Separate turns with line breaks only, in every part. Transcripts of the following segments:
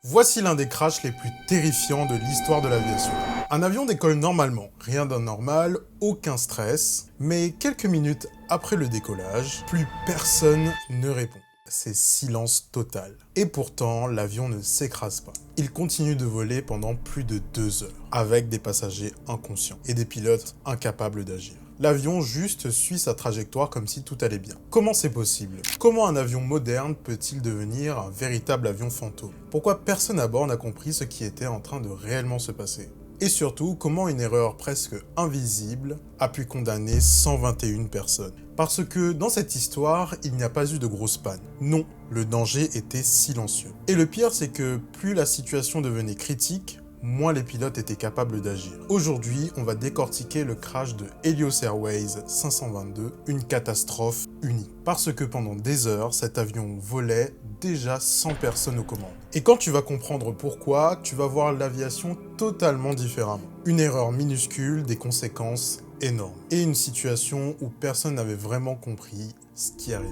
Voici l'un des crashs les plus terrifiants de l'histoire de l'aviation. Un avion décolle normalement, rien d'anormal, aucun stress, mais quelques minutes après le décollage, plus personne ne répond. C'est silence total. Et pourtant, l'avion ne s'écrase pas. Il continue de voler pendant plus de 2 heures, avec des passagers inconscients et des pilotes incapables d'agir. L'avion juste suit sa trajectoire comme si tout allait bien. Comment c'est possible? Comment un avion moderne peut-il devenir un véritable avion fantôme? Pourquoi personne à bord n'a compris ce qui était en train de réellement se passer? Et surtout, comment une erreur presque invisible a pu condamner 121 personnes? Parce que dans cette histoire, il n'y a pas eu de grosse panne. Non, le danger était silencieux. Et le pire, c'est que plus la situation devenait critique, moins les pilotes étaient capables d'agir. Aujourd'hui, on va décortiquer le crash de Helios Airways 522, une catastrophe unique. Parce que pendant des heures, cet avion volait déjà 100 personnes aux commandes. Et quand tu vas comprendre pourquoi, tu vas voir l'aviation totalement différemment. Une erreur minuscule, des conséquences énormes. Et une situation où personne n'avait vraiment compris ce qui arrivait.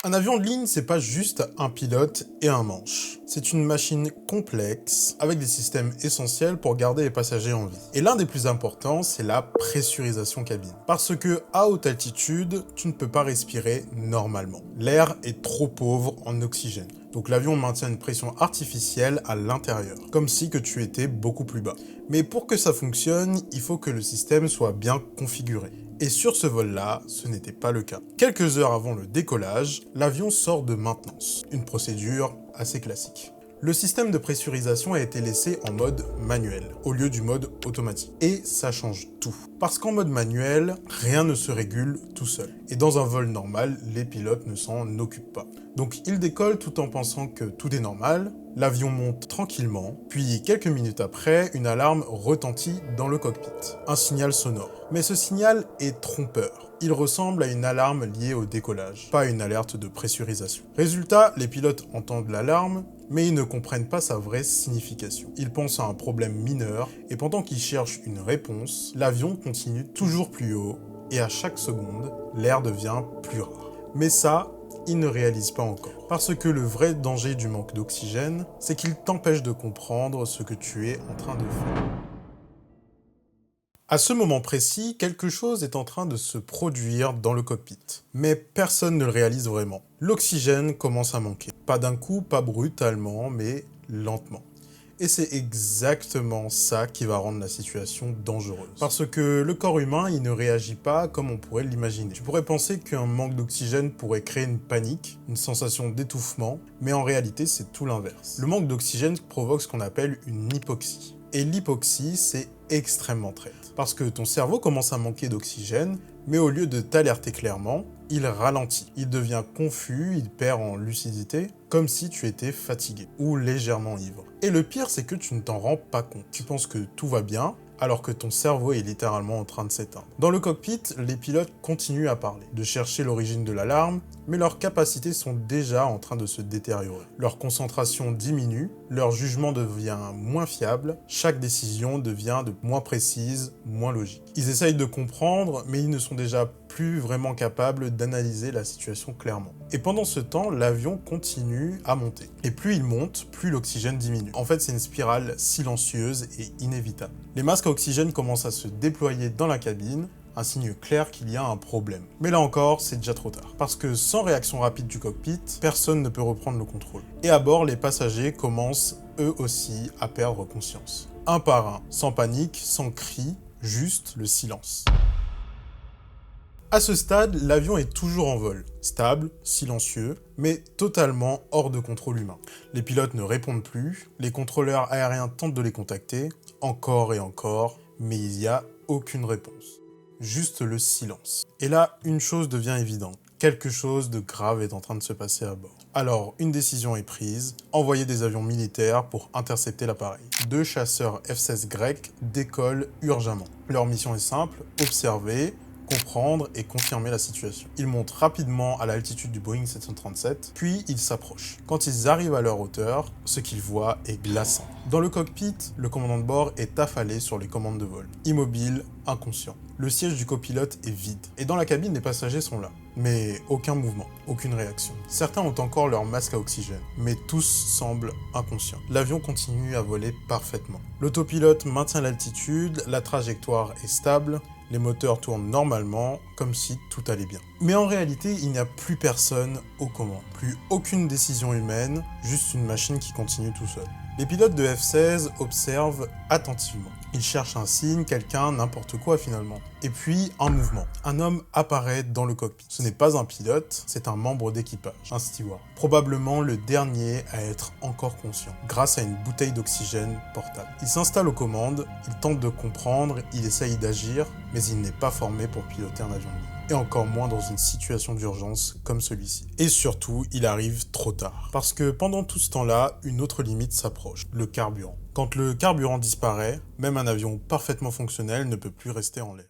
Un avion de ligne, c'est pas juste un pilote et un manche. C'est une machine complexe avec des systèmes essentiels pour garder les passagers en vie. Et l'un des plus importants, c'est la pressurisation cabine. Parce que à haute altitude, tu ne peux pas respirer normalement. L'air est trop pauvre en oxygène. Donc l'avion maintient une pression artificielle à l'intérieur, comme si que tu étais beaucoup plus bas. Mais pour que ça fonctionne, il faut que le système soit bien configuré. Et sur ce vol-là, ce n'était pas le cas. Quelques heures avant le décollage, l'avion sort de maintenance, une procédure assez classique. Le système de pressurisation a été laissé en mode manuel, au lieu du mode automatique. Et ça change tout. Parce qu'en mode manuel, rien ne se régule tout seul. Et dans un vol normal, les pilotes ne s'en occupent pas. Donc ils décollent tout en pensant que tout est normal, l'avion monte tranquillement, puis quelques minutes après, une alarme retentit dans le cockpit. Un signal sonore. Mais ce signal est trompeur. Il ressemble à une alarme liée au décollage, pas une alerte de pressurisation. Résultat, les pilotes entendent l'alarme, mais ils ne comprennent pas sa vraie signification. Ils pensent à un problème mineur, et pendant qu'ils cherchent une réponse, l'avion continue toujours plus haut, et à chaque seconde, l'air devient plus rare. Mais ça, ils ne réalisent pas encore. Parce que le vrai danger du manque d'oxygène, c'est qu'il t'empêche de comprendre ce que tu es en train de faire. À ce moment précis, quelque chose est en train de se produire dans le cockpit. Mais personne ne le réalise vraiment. L'oxygène commence à manquer. Pas d'un coup, pas brutalement, mais lentement. Et c'est exactement ça qui va rendre la situation dangereuse. Parce que le corps humain, il ne réagit pas comme on pourrait l'imaginer. Tu pourrais penser qu'un manque d'oxygène pourrait créer une panique, une sensation d'étouffement, mais en réalité, c'est tout l'inverse. Le manque d'oxygène provoque ce qu'on appelle une hypoxie. Et l'hypoxie, c'est extrêmement traître. Parce que ton cerveau commence à manquer d'oxygène, mais au lieu de t'alerter clairement, il ralentit. Il devient confus, il perd en lucidité, comme si tu étais fatigué ou légèrement ivre. Et le pire, c'est que tu ne t'en rends pas compte. Tu penses que tout va bien, alors que ton cerveau est littéralement en train de s'éteindre. Dans le cockpit, les pilotes continuent à parler, de chercher l'origine de l'alarme, mais leurs capacités sont déjà en train de se détériorer. Leur concentration diminue, leur jugement devient moins fiable, chaque décision devient de moins précise, moins logique. Ils essayent de comprendre, mais ils ne sont déjà plus vraiment capables d'analyser la situation clairement. Et pendant ce temps, l'avion continue à monter. Et plus il monte, plus l'oxygène diminue. En fait, c'est une spirale silencieuse et inévitable. Les masques à oxygène commencent à se déployer dans la cabine, un signe clair qu'il y a un problème. Mais là encore, c'est déjà trop tard. Parce que sans réaction rapide du cockpit, personne ne peut reprendre le contrôle. Et à bord, les passagers commencent eux aussi à perdre conscience. Un par un, sans panique, sans cri, juste le silence. À ce stade, l'avion est toujours en vol, stable, silencieux, mais totalement hors de contrôle humain. Les pilotes ne répondent plus, les contrôleurs aériens tentent de les contacter, encore et encore, mais il n'y a aucune réponse. Juste le silence. Et là, une chose devient évidente. Quelque chose de grave est en train de se passer à bord. Alors, une décision est prise, envoyer des avions militaires pour intercepter l'appareil. 2 chasseurs F-16 grecs décollent urgemment. Leur mission est simple, observer, comprendre et confirmer la situation. Ils montent rapidement à l'altitude du Boeing 737, puis ils s'approchent. Quand ils arrivent à leur hauteur, ce qu'ils voient est glaçant. Dans le cockpit, le commandant de bord est affalé sur les commandes de vol, immobile, inconscient. Le siège du copilote est vide, et dans la cabine, les passagers sont là. Mais aucun mouvement, aucune réaction. Certains ont encore leur masque à oxygène, mais tous semblent inconscients. L'avion continue à voler parfaitement. L'autopilote maintient l'altitude, la trajectoire est stable, les moteurs tournent normalement, comme si tout allait bien. Mais en réalité, il n'y a plus personne aux commandes. Plus aucune décision humaine, juste une machine qui continue tout seul. Les pilotes de F-16 observent attentivement. Ils cherchent un signe, quelqu'un, n'importe quoi finalement. Et puis, un mouvement. Un homme apparaît dans le cockpit. Ce n'est pas un pilote, c'est un membre d'équipage, un steward. Probablement le dernier à être encore conscient, grâce à une bouteille d'oxygène portable. Il s'installe aux commandes, il tente de comprendre, il essaye d'agir, mais il n'est pas formé pour piloter un avion de ligne. Et encore moins dans une situation d'urgence comme celui-ci. Et surtout, il arrive trop tard. Parce que pendant tout ce temps-là, une autre limite s'approche, le carburant. Quand le carburant disparaît, même un avion parfaitement fonctionnel ne peut plus rester en l'air.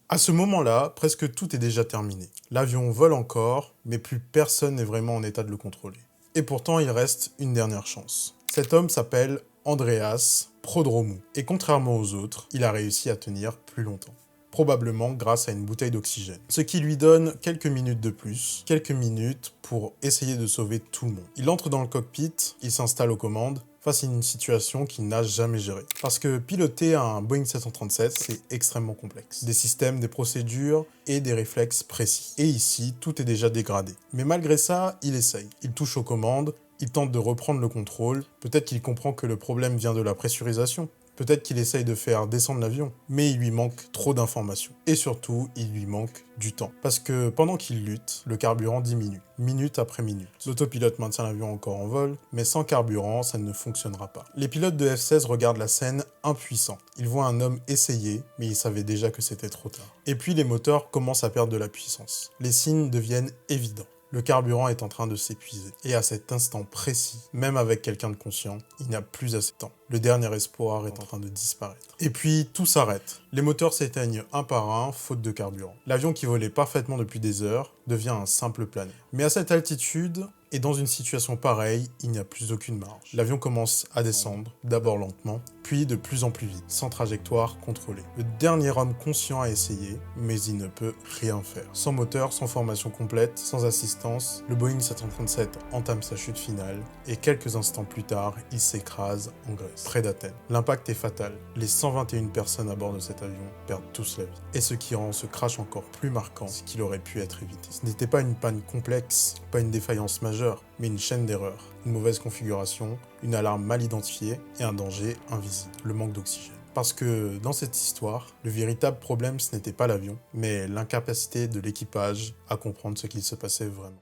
À ce moment-là, presque tout est déjà terminé. L'avion vole encore, mais plus personne n'est vraiment en état de le contrôler. Et pourtant, il reste une dernière chance. Cet homme s'appelle Andreas Prodromou. Et contrairement aux autres, il a réussi à tenir plus longtemps. Probablement grâce à une bouteille d'oxygène. Ce qui lui donne quelques minutes de plus, quelques minutes pour essayer de sauver tout le monde. Il entre dans le cockpit, il s'installe aux commandes, face à une situation qu'il n'a jamais gérée. Parce que piloter un Boeing 737, c'est extrêmement complexe. Des systèmes, des procédures et des réflexes précis. Et ici, tout est déjà dégradé. Mais malgré ça, il essaye. Il touche aux commandes, il tente de reprendre le contrôle. Peut-être qu'il comprend que le problème vient de la pressurisation. Peut-être qu'il essaye de faire descendre l'avion, mais il lui manque trop d'informations. Et surtout, il lui manque du temps. Parce que pendant qu'il lutte, le carburant diminue, minute après minute. L'autopilote maintient l'avion encore en vol, mais sans carburant, ça ne fonctionnera pas. Les pilotes de F-16 regardent la scène impuissants. Ils voient un homme essayer, mais ils savaient déjà que c'était trop tard. Et puis les moteurs commencent à perdre de la puissance. Les signes deviennent évidents. Le carburant est en train de s'épuiser. Et à cet instant précis, même avec quelqu'un de conscient, il n'y a plus assez de temps. Le dernier espoir est en train de disparaître. Et puis, tout s'arrête. Les moteurs s'éteignent un par un, faute de carburant. L'avion qui volait parfaitement depuis des heures devient un simple planeur. Mais à cette altitude, et dans une situation pareille, il n'y a plus aucune marge. L'avion commence à descendre, d'abord lentement, puis de plus en plus vite, sans trajectoire contrôlée. Le dernier homme conscient a essayé, mais il ne peut rien faire. Sans moteur, sans formation complète, sans assistance, le Boeing 737 entame sa chute finale, et quelques instants plus tard, il s'écrase en Grèce, près d'Athènes. L'impact est fatal. Les 121 personnes à bord de cet avion perdent tous la vie. Et ce qui rend ce crash encore plus marquant, c'est qu'il aurait pu être évité. Ce n'était pas une panne complexe, pas une défaillance majeure, mais une chaîne d'erreurs, une mauvaise configuration, une alarme mal identifiée et un danger invisible, le manque d'oxygène. Parce que dans cette histoire, le véritable problème ce n'était pas l'avion, mais l'incapacité de l'équipage à comprendre ce qu'il se passait vraiment.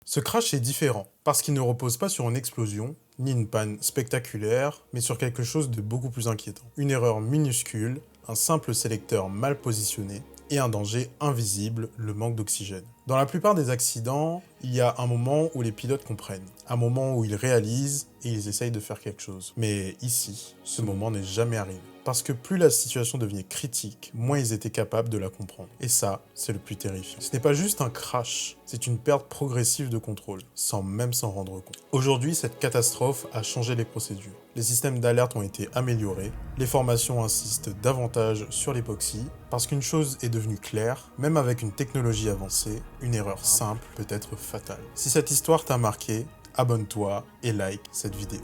Ce crash est différent, parce qu'il ne repose pas sur une explosion, ni une panne spectaculaire, mais sur quelque chose de beaucoup plus inquiétant. Une erreur minuscule, un simple sélecteur mal positionné, et un danger invisible, le manque d'oxygène. Dans la plupart des accidents, il y a un moment où les pilotes comprennent, un moment où ils réalisent et ils essayent de faire quelque chose. Mais ici, ce moment n'est jamais arrivé. Parce que plus la situation devenait critique, moins ils étaient capables de la comprendre. Et ça, c'est le plus terrifiant. Ce n'est pas juste un crash, c'est une perte progressive de contrôle, sans même s'en rendre compte. Aujourd'hui, cette catastrophe a changé les procédures. Les systèmes d'alerte ont été améliorés, les formations insistent davantage sur l'époxy, parce qu'une chose est devenue claire, même avec une technologie avancée, une erreur simple peut être fatale. Si cette histoire t'a marqué, abonne-toi et like cette vidéo.